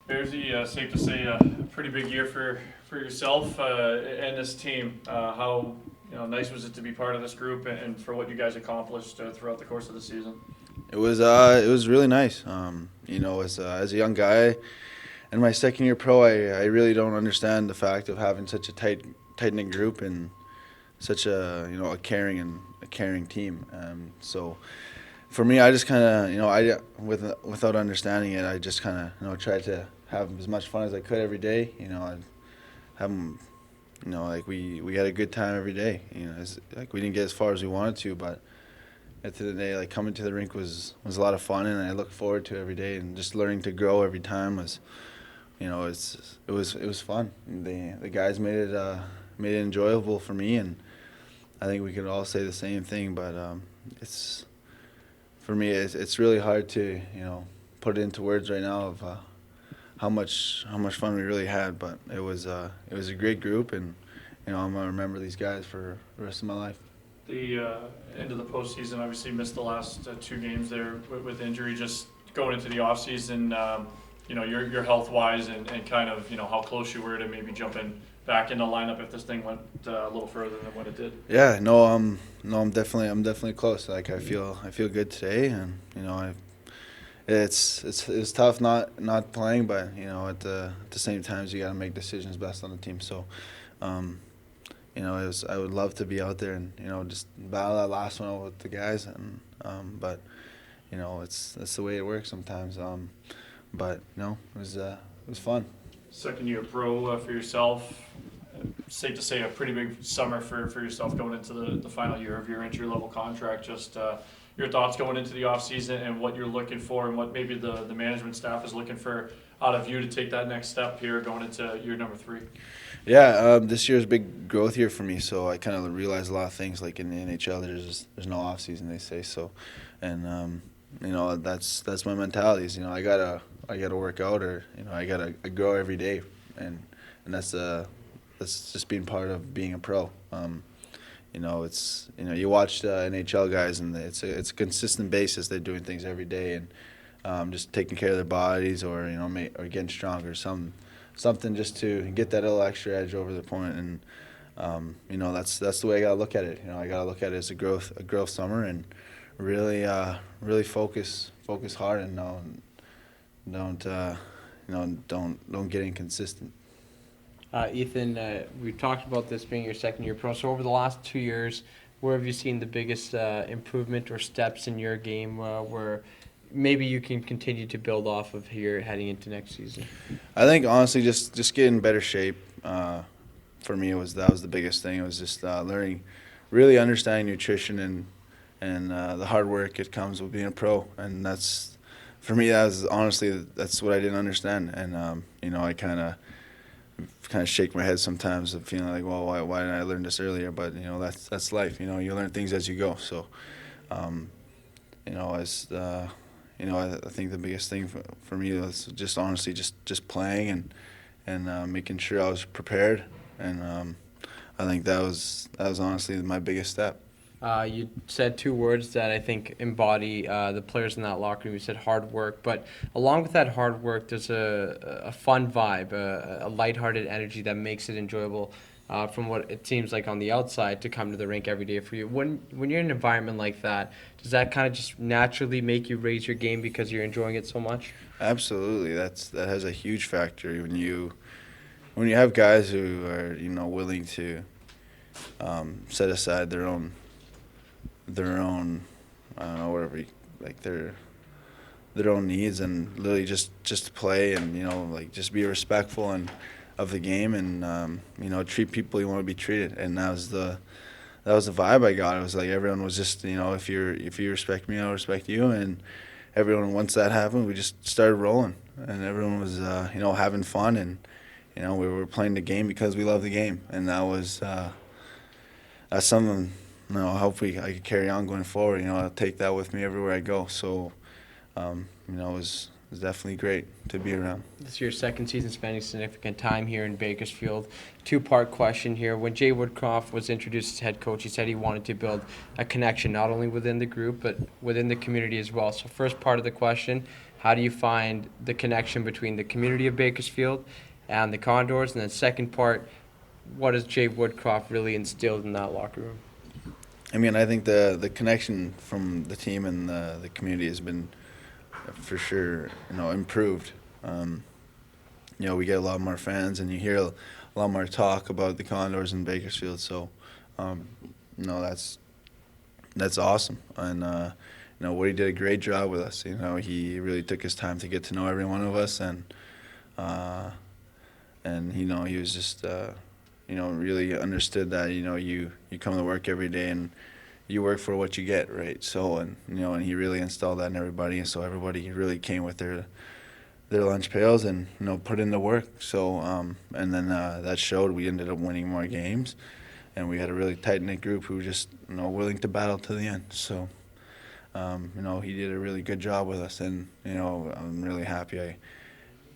Bearsy, safe to say a pretty big year for yourself and this team. How nice was it to be part of this group and for what you guys accomplished throughout the course of the season? It was really nice. As a young guy in my second year pro, I really don't understand the fact of having such a tight knit group and such a caring team. So for me, I just kind of without understanding it, I just kind of tried to have as much fun as I could every day. I'd have 'em, like we had a good time every day. Like we didn't get as far as we wanted to, but at the end of the day, like coming to the rink was a lot of fun, and I look forward to it every day. And just learning to grow every time it was fun. The guys made it enjoyable for me, and I think we could all say the same thing. But it's for me, it's really hard to put it into words right now of how much fun we really had. But it was a great group, and I'm gonna remember these guys for the rest of my life. The end of the postseason, obviously missed the last two games there with injury. Just going into the offseason, your health wise and kind of how close you were to maybe jumping back in the lineup if this thing went a little further than what it did. Yeah, no, I'm definitely close. Like I feel good today, and it's tough not playing, but at the same times you got to make decisions best on the team. So, I would love to be out there and just battle that last one out with the guys, and but that's the way it works sometimes. But no, it was fun. Second year pro for yourself. Safe to say a pretty big summer for yourself going into the final year of your entry level contract. Just your thoughts going into the off season and what you're looking for and what maybe the management staff is looking for out of you to take that next step here going into year number 3. Yeah, this year is a big growth year for me, so I kind of realized a lot of things. Like in the NHL, there's no off season, they say so, and that's my mentality. Is I gotta work out, or I grow every day, and that's just being part of being a pro. You watch the NHL guys, and it's a consistent basis. They're doing things every day, and just taking care of their bodies, or or getting stronger. Something just to get that little extra edge over the point, and that's the way I gotta look at it. I gotta look at it as a growth summer, and really focus hard, and don't get inconsistent. Ethan, we talked about this being your second year pro. So over the last 2 years, where have you seen the biggest improvement or steps in your game where maybe you can continue to build off of here heading into next season? I think honestly, just get in better shape. For me, that was the biggest thing. It was just learning, really understanding nutrition and the hard work it comes with being a pro. And that's for me. That's what I didn't understand. And I kind of shake my head sometimes of feeling like, well, why didn't I learn this earlier? But that's life. You learn things as you go. So, I think the biggest thing for me was just honestly just playing and making sure I was prepared, and I think that was honestly my biggest step. You said two words that I think embody the players in that locker room. You said hard work, but along with that hard work, there's a fun vibe, a lighthearted energy that makes it enjoyable. From what it seems like on the outside to come to the rink every day for you. When you're in an environment like that, does that kind of just naturally make you raise your game because you're enjoying it so much? Absolutely, that has a huge factor when you have guys who are willing to set aside their own I don't know whatever like their own needs, and literally just play, and like just be respectful and of the game, and treat people you want to be treated. And that was the vibe I got. It was like everyone was just if you respect me, I'll respect you, and everyone, once that happened, we just started rolling, and everyone was having fun, and we were playing the game because we love the game, and that's something hopefully I could carry on going forward. I'll take that with me everywhere I go. So it was definitely great to be around. This is your second season spending significant time here in Bakersfield. Two-part question here. When Jay Woodcroft was introduced as head coach, he said he wanted to build a connection not only within the group but within the community as well. So first part of the question, How do you find the connection between the community of Bakersfield and the Condors? And then second part, what has Jay Woodcroft really instilled in that locker room? I mean, I think the connection from the team and the community has been for sure, improved. We get a lot more fans, and you hear a lot more talk about the Condors in Bakersfield. So, that's awesome. And Woody did a great job with us. He really took his time to get to know every one of us, and he was just really understood that you come to work every day and you work for what you get, right? So and he really installed that in everybody, and so everybody really came with their lunch pails and put in the work. So and then that showed. We ended up winning more games, and we had a really tight knit group who were just willing to battle to the end. So he did a really good job with us, and I'm really happy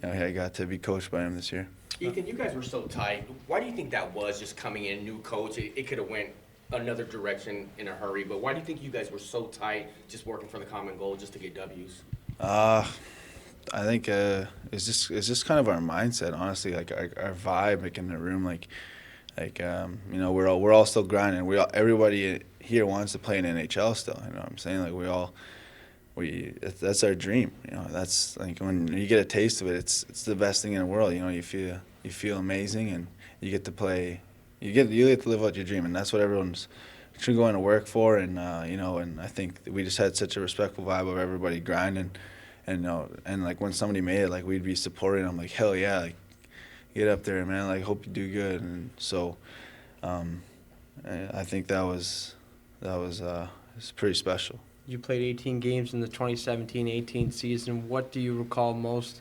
I got to be coached by him this year. Ethan, you guys were so tight. Why do you think that was, just coming in, new coach? It could have went another direction in a hurry, but why do you think you guys were so tight, just working for the common goal, just to get W's? I think it's just kind of our mindset, honestly. Like our vibe, like in the room, we're all still grinding. Everybody here wants to play in NHL still. You know what I'm saying? Like that's our dream. That's like when you get a taste of it, it's the best thing in the world. You feel amazing, and you get to play. You get to live out your dream, and that's what everyone's going to work for. And and I think we just had such a respectful vibe of everybody grinding, and like when somebody made it, like we'd be supporting them, like hell yeah, like get up there, man, like hope you do good. And so I think that was it's pretty special. You played 18 games in the 2017-18 season. What do you recall most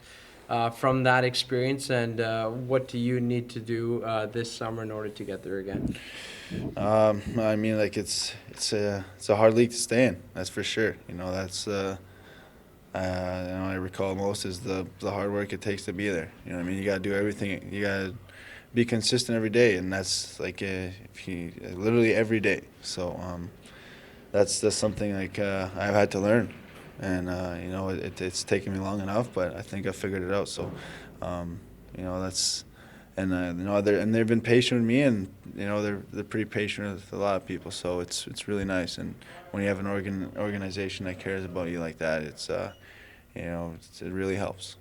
from that experience, and what do you need to do this summer in order to get there again? I mean, like it's a hard league to stay in. That's for sure. That's I recall most is the hard work it takes to be there. You know what I mean? You got to do everything. You got to be consistent every day, and that's like literally every day. So that's something like I've had to learn, and it's taken me long enough, but I think I figured it out. So that's and they've been patient with me, and they're pretty patient with a lot of people. So it's really nice, and when you have an organization that cares about you like that, it really helps.